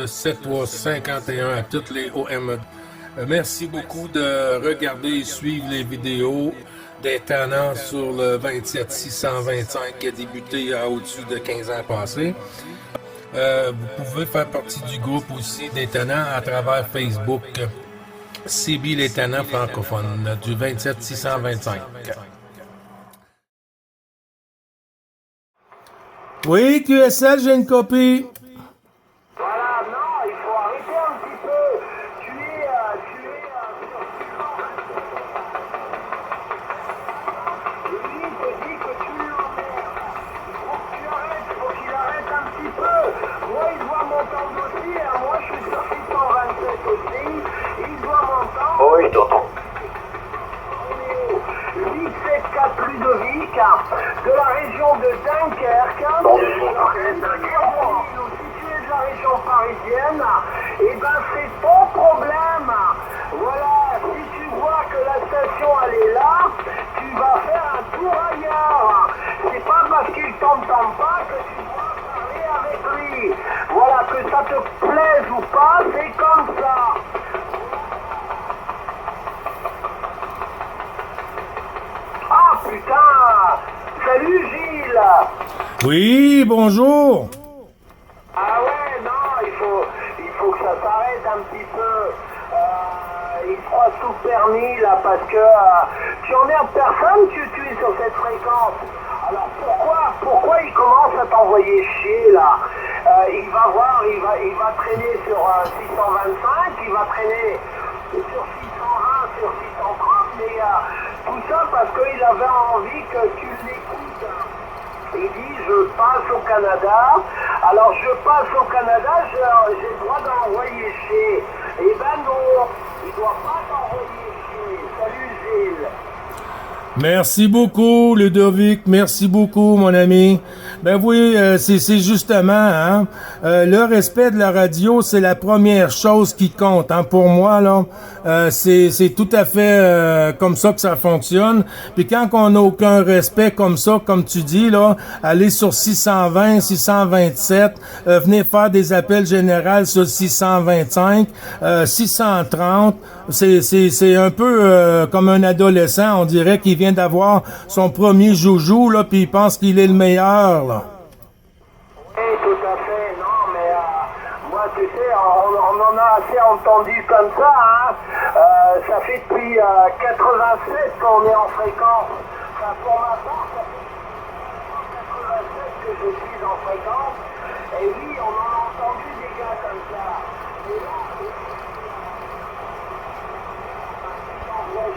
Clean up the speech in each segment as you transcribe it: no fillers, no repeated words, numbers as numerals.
7351 à toutes les OME. Merci beaucoup de regarder et suivre les vidéos des tenants sur le 27625 qui a débuté au-dessus de 15 ans passés. Vous pouvez faire partie du groupe aussi des tenants à travers Facebook. CB les tenants francophones du 27625. Oui, QSL, j'ai une copie. Voilà, non, il faut arrêter un petit peu. Tu es lui, il te dit que tu l'emmerdes. Il faut que tu arrêtes, il faut qu'il arrête un petit peu. Moi, il doit m'entendre aussi, hein. Moi, je suis sur 627 aussi. Il doit m'entendre. Oui, je t'entends. 874 Ludovic, de la région de Dunkerque. Si tu es de la région parisienne, et ben c'est ton problème. Voilà, si tu vois que la station elle est là, tu vas faire un tour ailleurs. C'est pas parce qu'il t'entend pas que tu dois parler avec lui. Voilà, que ça te plaise ou pas, c'est comme ça. Ah putain! Salut Gilles! Oui, bonjour. Ah ouais, non, il faut que ça s'arrête un petit peu. Il se croit sous permis là parce que tu emmerdes personne, tu es sur cette fréquence. Alors pourquoi il commence à t'envoyer chier là? Il va voir, il va traîner sur 625, il va traîner sur 620, sur 630, mais tout ça parce qu'il avait envie que tu l'écoutes. Il dit je passe au Canada, alors je passe au Canada, j'ai le droit d'envoyer chier. Eh ben non, il doit pas t'envoyer chier. Salut Gilles. Merci beaucoup, Ludovic. Merci beaucoup, mon ami. Ben oui, c'est justement, hein, le respect de la radio, c'est la première chose qui compte. Hein, pour moi, là, c'est tout à fait comme ça que ça fonctionne. Puis quand on n'a aucun respect comme ça, comme tu dis, là, aller sur 620, 627, venez faire des appels généraux sur 625, 630. C'est un peu comme un adolescent, on dirait qu'il vient d'avoir son premier joujou, là, puis il pense qu'il est le meilleur, là. Oui, tout à fait, non, mais moi, tu sais, on en a assez entendu comme ça, hein. Ça fait depuis 87 qu'on est en fréquence. Enfin, pour ma part, ça fait 87 que je suis en fréquence. Et oui, on en a entendu des gars comme ça. Et là, moi, je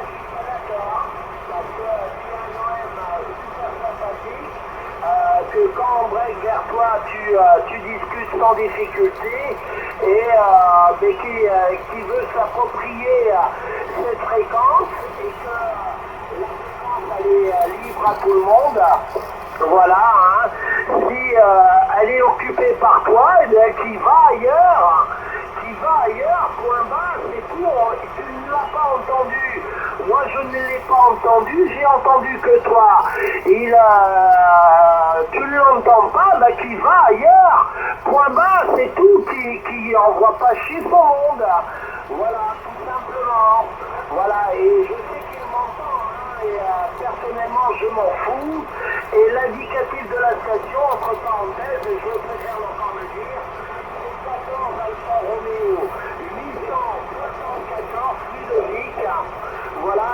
suis pas d'accord, parce que tu es un OM super sympathique, que quand on break vers toi, tu discutes sans difficulté, et mais qui veut s'approprier cette fréquence, et que la fréquence elle est libre à tout le monde. Voilà, hein. Si elle est occupée par toi, eh bien qu'il va ailleurs. Point bas, c'est tout, tu ne l'as pas entendu. Moi, je ne l'ai pas entendu, j'ai entendu que toi. Tu ne l'entends pas, bah qu'il va ailleurs. Point bas, c'est tout, qui envoie pas chier son monde. Voilà, tout simplement. Voilà, et je sais qu'il m'entend, hein, et personnellement, je m'en fous. Et l'indicatif de la station, entre parenthèses, je préfère encore le dire, c'est 14 Alpha Romeo, 874 Ludovic, voilà,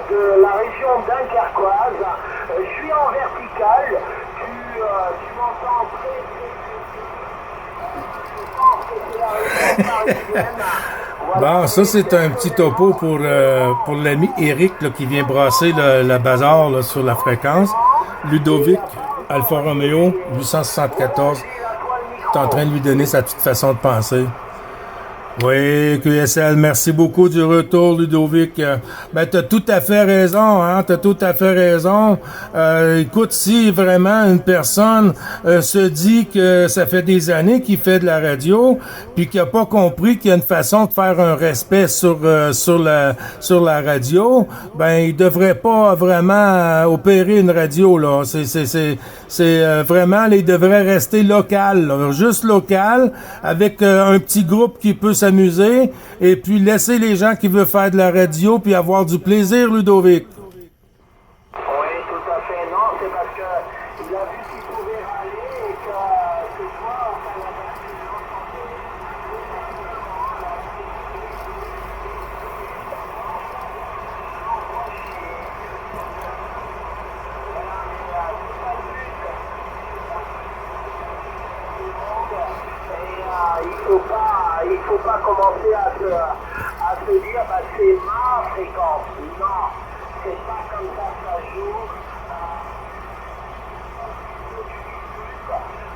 de la région dunkerquoise. Je suis en vertical, tu m'entends très je pense que c'est la région parisienne. Voilà. Bon, ça, c'est un petit topo pour l'ami Eric, là, qui vient brasser le bazar, là, sur la fréquence. Ludovic, Alfa Romeo, 874. T'es en train de lui donner sa petite façon de penser. Oui, QSL, merci beaucoup du retour, Ludovic. Ben, t'as tout à fait raison, hein, t'as tout à fait raison. Écoute, si vraiment une personne se dit que ça fait des années qu'il fait de la radio, puis qu'il a pas compris qu'il y a une façon de faire un respect sur la radio, ben, il devrait pas vraiment opérer une radio, là. C'est vraiment, il devrait rester local, là, juste local, avec un petit groupe qui peut s'amuser et puis laisser les gens qui veulent faire de la radio puis avoir du plaisir, Ludovic. Oui, tout à fait. Non, c'est parce que il a vu qu'il pouvait râler et que toi, au Canada, tu l'entendais. Il faut pas commencer à se dire bah, c'est ma fréquence. Non, c'est pas comme ça que ça joue.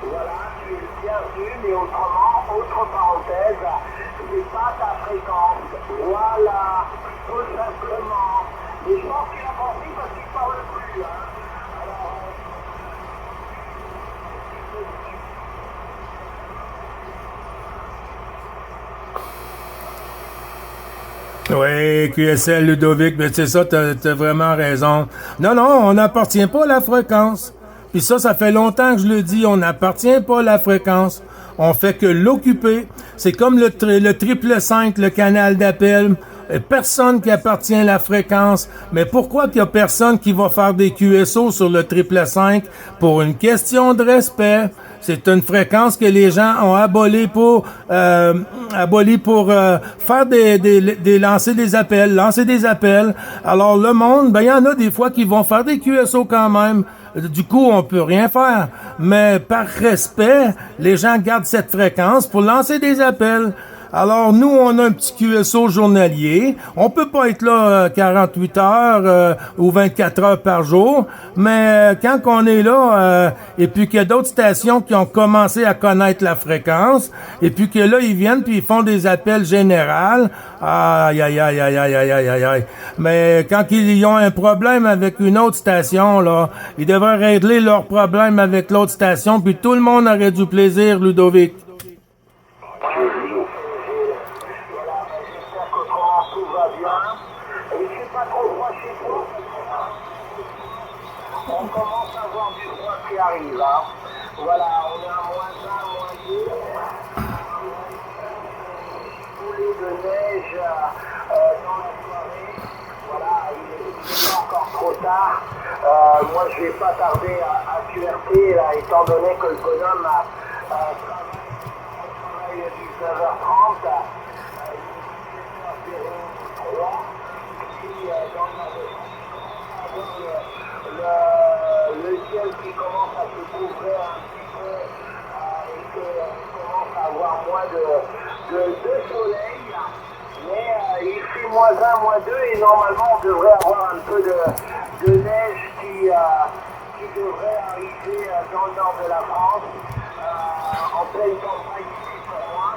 Voilà, tu es le bienvenu, mais autrement, autre parenthèse, c'est pas ta fréquence. Voilà, tout simplement. Mais je pense qu'il a compris parce qu'il parle plus. Hein. Oui, QSL, Ludovic, mais c'est ça, t'as vraiment raison. Non, non, on n'appartient pas à la fréquence. Puis ça fait longtemps que je le dis, on n'appartient pas à la fréquence. On fait que l'occuper. C'est comme le triple 5, le canal d'appel. Personne qui appartient à la fréquence. Mais pourquoi qu'il y a personne qui va faire des QSO sur le triple 5? Pour une question de respect. C'est une fréquence que les gens ont abolie pour faire lancer des appels. Alors le monde, ben il y en a des fois qui vont faire des QSO quand même. Du coup, on peut rien faire. Mais par respect, les gens gardent cette fréquence pour lancer des appels. Alors, nous, on a un petit QSO journalier. On peut pas être là 48 heures ou 24 heures par jour, mais quand on est là, et puis qu'il y a d'autres stations qui ont commencé à connaître la fréquence, et puis que là, ils viennent puis ils font des appels généraux, aïe, aïe, aïe, aïe, aïe, aïe, aïe, aïe. Mais quand ils ont un problème avec une autre station, là, ils devraient régler leur problème avec l'autre station, puis tout le monde aurait du plaisir, Ludovic. On commence à voir du froid qui arrive. Hein. Voilà, on est à -1, -2. Poulet de neige dans la soirée. Voilà, il est pas encore trop tard. Moi, je vais pas tarder à QRT, là, étant donné que le bonhomme travaille à 19h30. Le ciel qui commence à se couvrir un petit peu et qu'on commence à avoir moins de soleil. Mais il fait -1, -2 et normalement on devrait avoir un peu de neige qui devrait arriver dans le nord de la France en pleine campagne ici pour moi.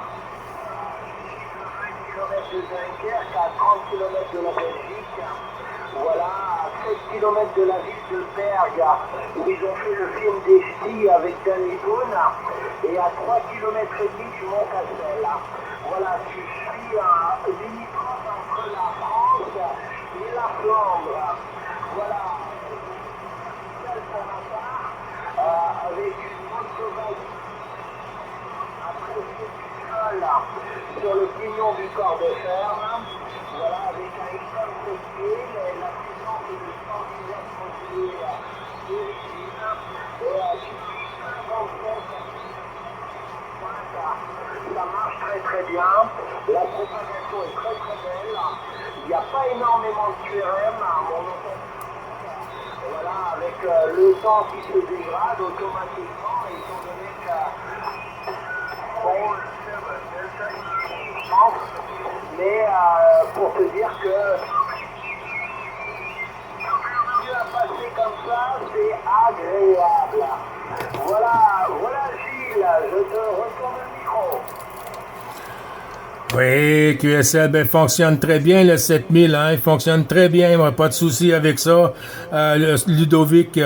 Je suis à 20 km de Dunkerque, à 30 km de la Belgique. Voilà, à 7 km de la ville de Bergue, où ils ont fait le film des ch'tis avec Danny Boone, et à 3 km et demi du Mont Castel. Voilà, je suis limitrophe entre la France et la Flandre. Voilà, pour ma part, avec une motovague après ce sol sur le pignon du corps de ferme. Voilà, avec un école côtier, la présence de 100 km d'origine, et depuis 57, ça marche très très bien, la propagation est très très belle, il n'y a pas énormément de QRM à mon opinion. Voilà, avec le temps qui se dégrade automatiquement, étant donné que mais pour te dire que mieux à passer comme ça, c'est agréable. Voilà, voilà Gilles, je te retourne le micro. Oui, QSL fonctionne très bien, le 7000, hein, il fonctionne très bien, il n'y a pas de souci avec ça, le Ludovic.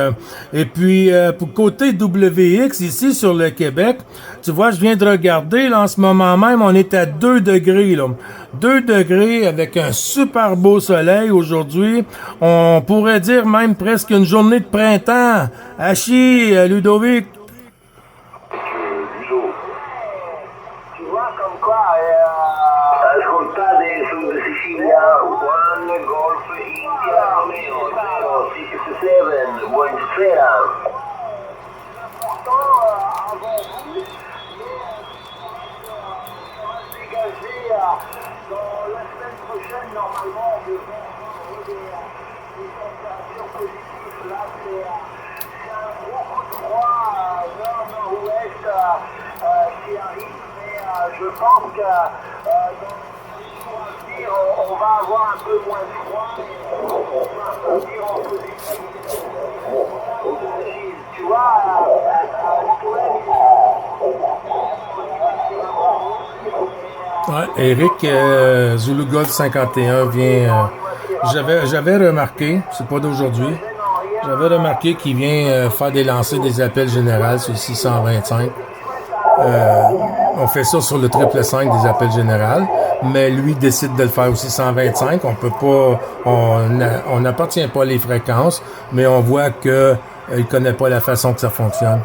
Et puis, pour côté WX, ici sur le Québec, tu vois, je viens de regarder, là, en ce moment même, on est à 2 degrés, là. 2 degrés avec un super beau soleil aujourd'hui. On pourrait dire même presque une journée de printemps. Hachi, Ludovic. Ludo. Tu vois comme quoi, ascoltate su Sicilia, One Golf India Romeo 067, buonasera. Avant vous, dégager dans la semaine prochaine, normalement, on devrait avoir des températures positives. Là, c'est un gros coup de froid nord-nord-ouest qui arrive, mais je pense que dans les jours à venir, on va avoir un peu moins de froid et on va revenir en positif. Tu vois, Ouais, Eric Zulu Golf 51 vient. J'avais remarqué, c'est pas d'aujourd'hui, j'avais remarqué qu'il vient faire des lancers des appels généraux sur le 625. On fait ça sur le 555 des appels généraux, mais lui décide de le faire au 625. On peut pas, on n'appartient pas les fréquences, mais on voit que il connaît pas la façon que ça fonctionne.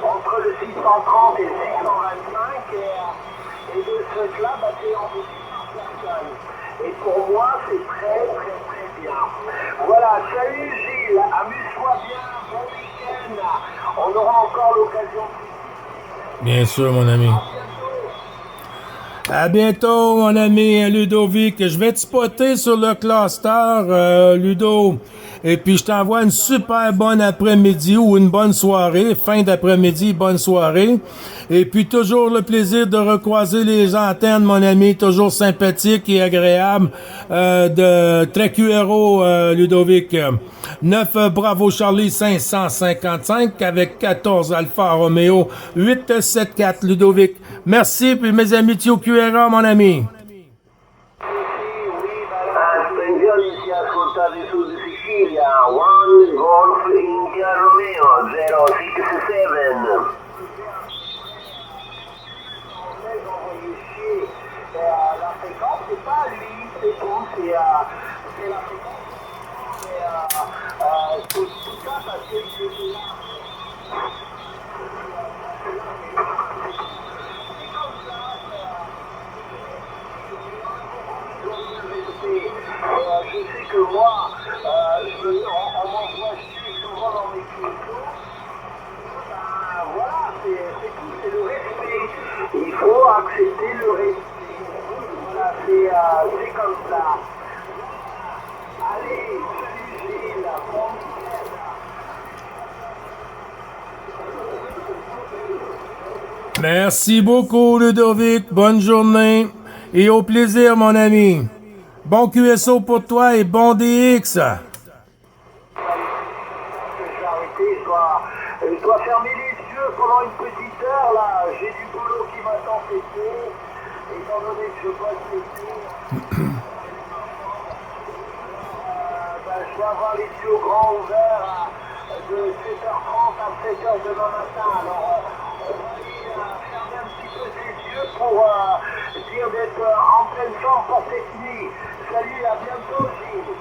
entre le 630 et le 625 et de ce fait-là, c'est en 600 personnes. Et pour moi, c'est très bien. Voilà, salut Gilles, amuse-toi bien, bon week-end. On aura encore l'occasion de... Bien sûr, mon ami. À bientôt, mon ami Ludovic. Je vais te spotter sur le cluster, Ludo. Et puis, je t'envoie une super bonne après-midi ou une bonne soirée. Fin d'après-midi, bonne soirée. Et puis, toujours le plaisir de recroiser les antennes, mon ami. Toujours sympathique et agréable. De Trecuero, Ludovic. 9 Bravo Charlie 555 avec 14 Alpha Romeo 874 Ludovic. Merci, puis mes amis QRA, mon ami. Attenzione, si ascoltate su Sicilia, One Golf India Romeo 067. La fréquence, c'est pas lui, c'est tout, c'est la fréquence. Tout ça parce que c'est là. Je sais que moi, on m'envoie souvent dans mes photos. Voilà, c'est tout, c'est le respect. Il faut accepter le respect. Voilà, c'est comme ça. Allez, salut Gilles, bon week-end. Merci beaucoup, Ludovic. Bonne journée. Et au plaisir, mon ami. Bon QSO pour toi et bon DX. Je dois fermer les yeux pendant une petite heure là. J'ai du boulot qui m'attend fêté. Étant donné que je bosse fêté, je vais avoir les yeux grands ouverts de 7h30 à 7h demain matin. Alors on va aller fermer un petit peu ses yeux pour dire d'être en pleine forme pour cette nuit. Salut, à bientôt Gilles.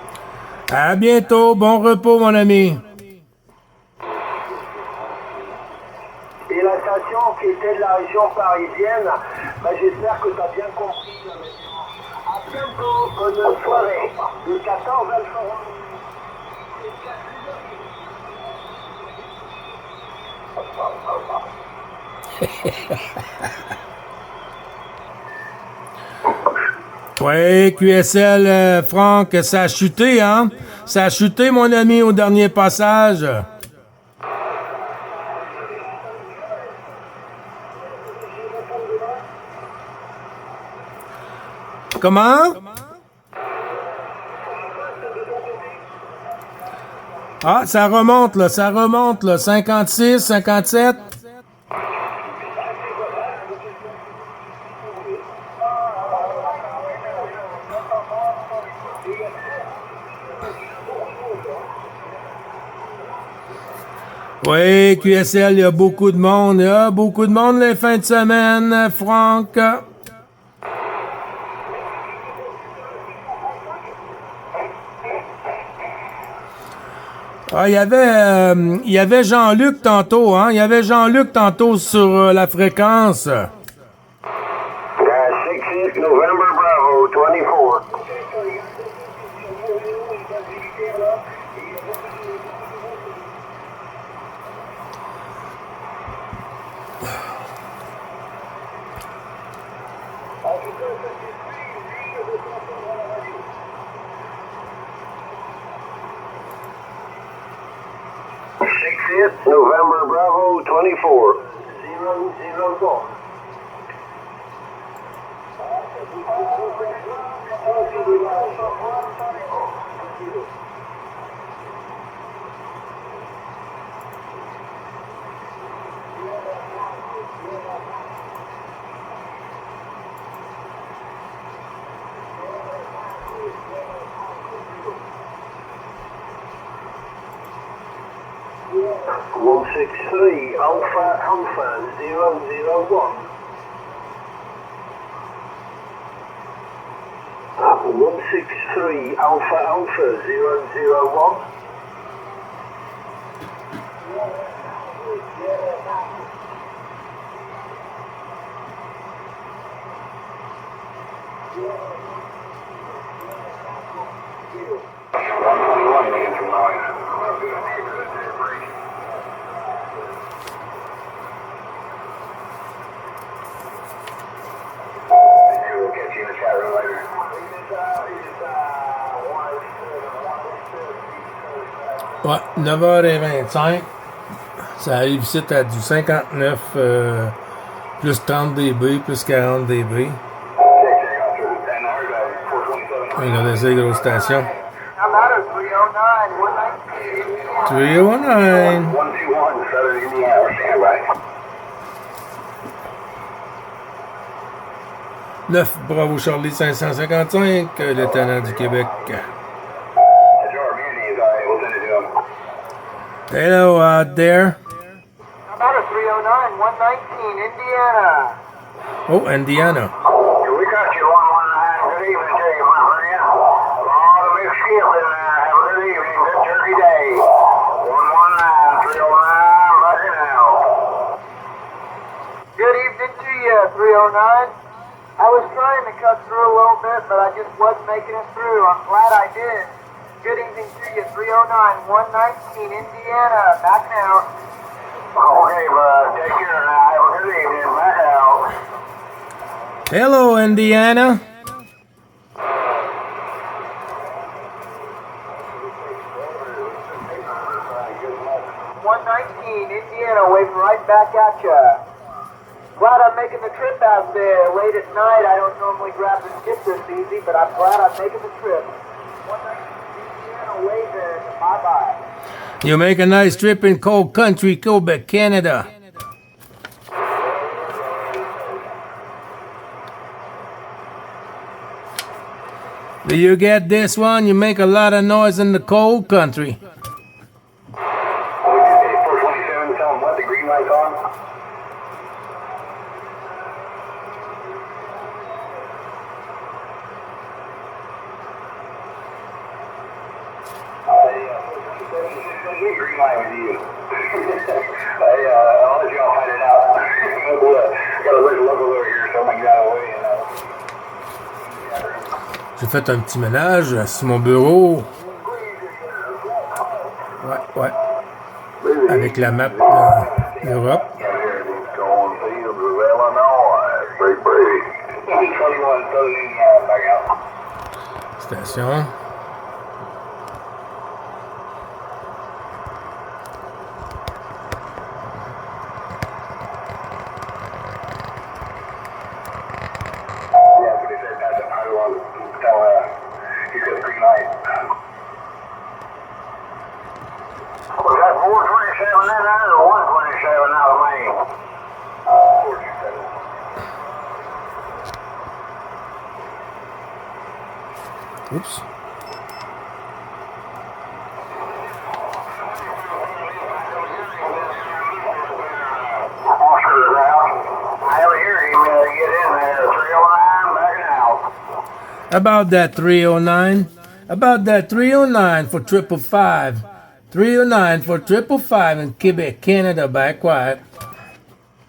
À bientôt. Bon repos, mon ami. Et la station qui était de la région parisienne, j'espère que tu as bien compris. À bientôt, bonne soirée. Le 14 Alpha Romeo. Oui, QSL, Franck, ça a chuté, hein? Ça a chuté, mon ami, au dernier passage. Comment? Ah, ça remonte, là. 56, 57. Oui, QSL, il y a beaucoup de monde. Il y a beaucoup de monde les fins de semaine, Franck. Ah, il y avait Jean-Luc tantôt, hein? Il y avait Jean-Luc tantôt sur la fréquence. 6 November Bravo 24. November Bravo 24. 001. One six three Alpha Alpha 001. 163 Alpha Alpha 001. Ouais, 9h25. Ça arrive ici à du 59 plus 30 dB, plus 40 dB. Regardez ça, les grosses stations. 309. 9 Bravo Charlie 555, lieutenant du Québec. Hello out there. About a 309, 119, Indiana. Oh, Indiana. We got you 119. Good evening to you, my friend. A lot of mixed skill in there. Have a good evening. Good turkey day. 119, 309, backing out. Good evening to you, 309. I was trying to cut through a little bit, but I just wasn't making it through. I'm glad I did. Good evening to you, 309, 119, Indiana. Back out. Okay, bud. Take care now. Have a good evening. Back out. Hello, Indiana. Indiana, waving right back at you. Glad I'm making the trip out there late at night. I don't normally grab and skip this easy, but I'm glad I'm making the trip. 119 Indiana, waving. Bye-bye. You make a nice trip in cold country, Quebec, Canada. Do you get this one? You make a lot of noise in the cold country. 427, tell them what, the green light's on? Green light with you. I'll let y'all find it out. Got a little local over here, so I'm gonna get out of the way. J'ai fait un petit ménage sur mon bureau. Ouais. Avec la map d'Europe. Station. in there or 127 out of Maine? Oops. Oscar's out. I ever hear him get in there. 309 backing out. About that 309. About that 309 for 555. 309 for 555 in Quebec, Canada. Back quiet.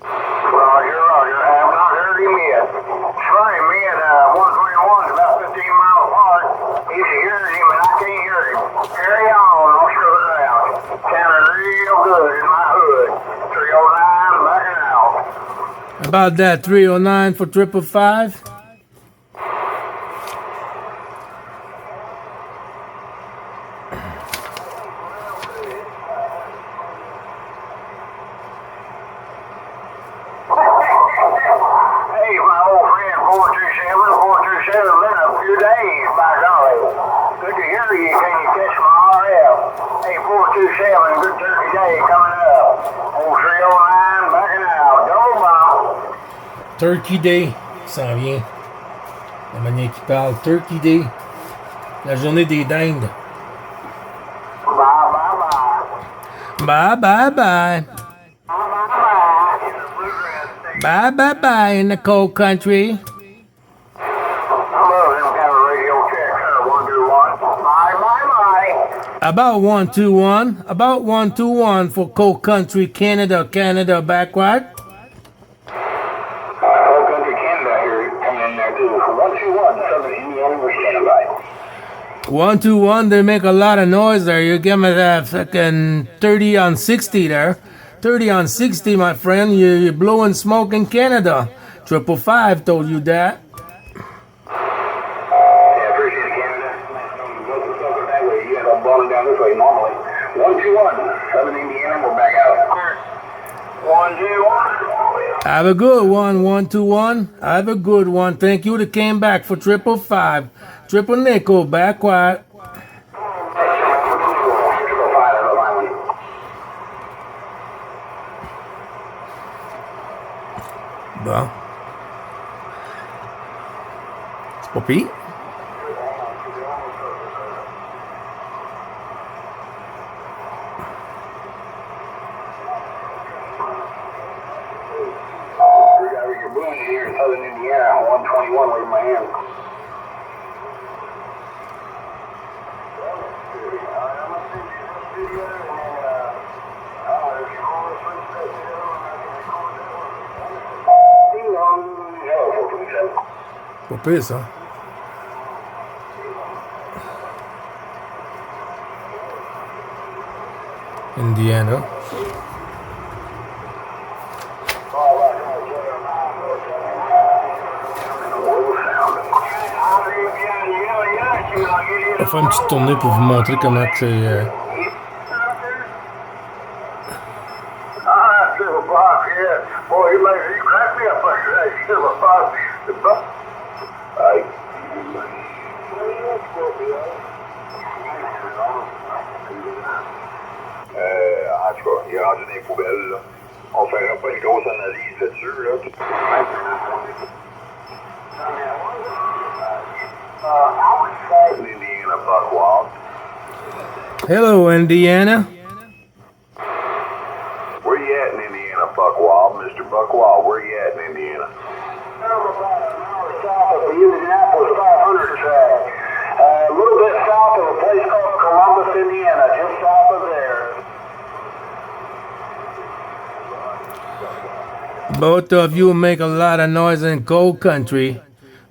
Roger. I have not heard him yet. Funny, me and 121 is about 15 miles apart. He's hearing him and I can't hear him. Carry on, Oscar's out. Sounding real good in my hood. 309 backing out. About that 309 for 555. Hey, my old friend, 427, been a few days, by golly. Good to hear you. Can you catch my RF? Hey, 427, good turkey day coming up. Old 309 backing out. Double bomb. Turkey Day, ça s'en vient. La manière qu'il parle, Turkey Day, la journée des dindes. Bye. Bye, bye, bye. Bye, bye, bye in the cold country. I love them kind of radio checks, 121. My. About 121 for cold country, Canada, backward. Whole country Canada here coming in there too. 121, Southern Indiana, we're standing by. 121, they make a lot of noise there. You give me that fucking 30 on 60 there. 30 on 60, my friend. You're blowing smoke in Canada. 555 told you that. Yeah, appreciate it, Canada. Welcome that way. You have them blowing down this way normally. 121, Southern Indiana, we're back out. 121. Have a good one, 121. Have a good one. Thank you that came back for 555. Triple nickel, back quiet. Bon. C'est pas pire. You're blowing it here in Southern Indiana, 121, waving my hand. Pas pire, ça. Indiana. On va faire une petite tournée pour vous montrer comment que c'est... Silver Fox, yeah. Boy, he cracked me up yesterday. Silver Fox. The buck. En tout cas, il est rendu dans les poubelles, là. On fera pas une grosse analyse là-dessus, là. Indiana Buckwild. Hello, Indiana. Where you at in Indiana, Buckwild? Mr. Buckwild, where you at in Indiana? South of the Indianapolis 500 track. A little bit south of a place called Columbus, Indiana, just south of there. Both of you make a lot of noise in cold country.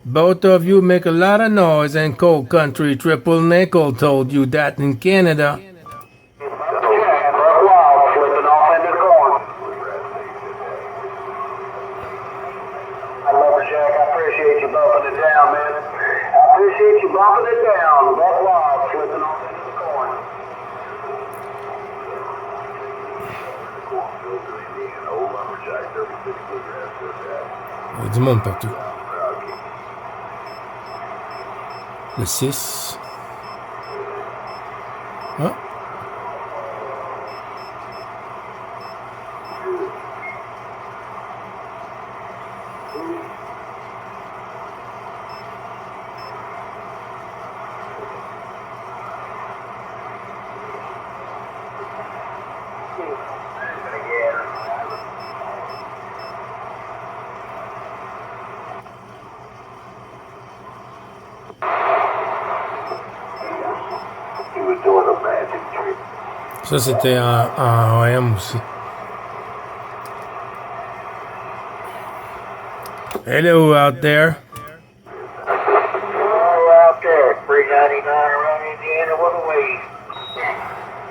Both of you make a lot of noise in cold country. Triple nickel told you that in Canada. Buckwild flipping off into corn. Lumberjack, I appreciate you bumping it down, man. I appreciate you bumping it down. Buckwild flipping off into the corn. Il y a du monde partout. Le 6. Ah. Ça, c'était en AM aussi. Hello out there. Oh, out there, 399 around Indiana with a wave.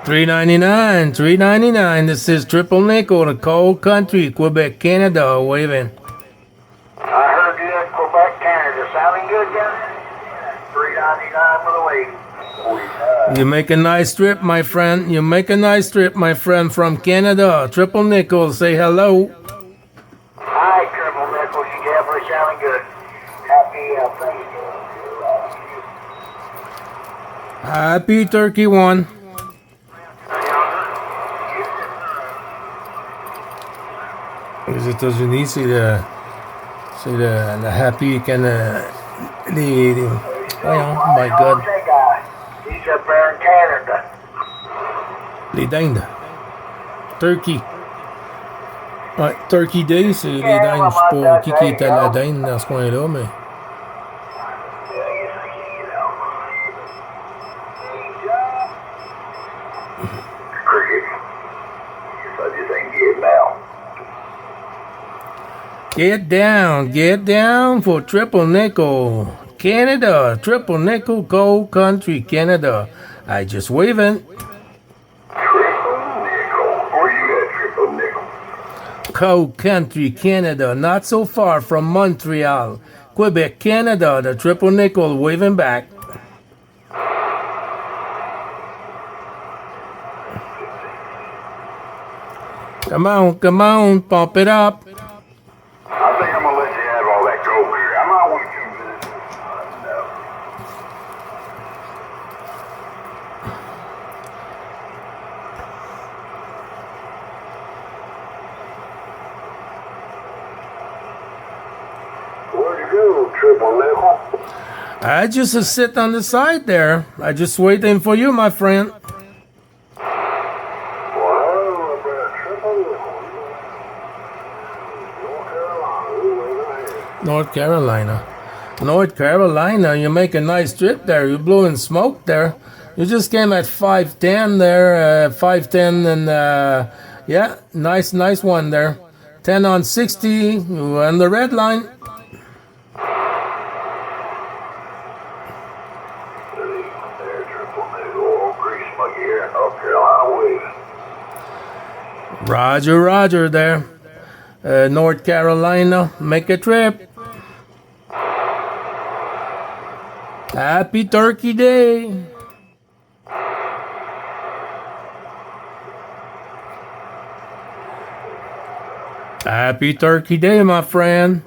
$3.99. This is Triple Nickel, the cold country, Quebec, Canada, waving. I heard you in Quebec, Canada. Sounding good, guys? 399 with a wave. You make a nice trip, my friend. You make a nice trip, my friend, from Canada. Triple Nickel, say hello. Hi, Triple Nichols. You definitely sounding good. Happy Thanksgiving. Happy Turkey one. Les États-Unis, c'est le happy kind of voyons, oh my God. He's up there in Canada. Les dindes. Turkey. Ouais, Turkey Day, c'est les dindes. Je sais pas qui est à la dinde dans ce coin-là, mais. Cricket. I just ain't getting out. Get down for Triple Nickel. Canada, Triple Nickel, Gold Country, Canada. I just waving. Triple Nickel. Where you at, Triple Nickel? Gold Country, Canada, not so far from Montreal. Quebec, Canada, the Triple Nickel waving back. Come on, pump it up. I think I'm gonna let you have all that gold here. I might want you to visit. No. Where'd you go, Triple Nickel? I just sit on the side there. I just waiting for you, my friend. Well, Triple Nickel. North Carolina. North Carolina, you make a nice trip there. You're blowing smoke there. You just came at 510 there, 510, and yeah, nice one there. 10 on 60, you were on the red line. There, Triple Nickel. Grease monkey here in North Carolina wave. Roger there. North Carolina, make a trip. Happy Turkey Day. Happy Turkey Day, my friend.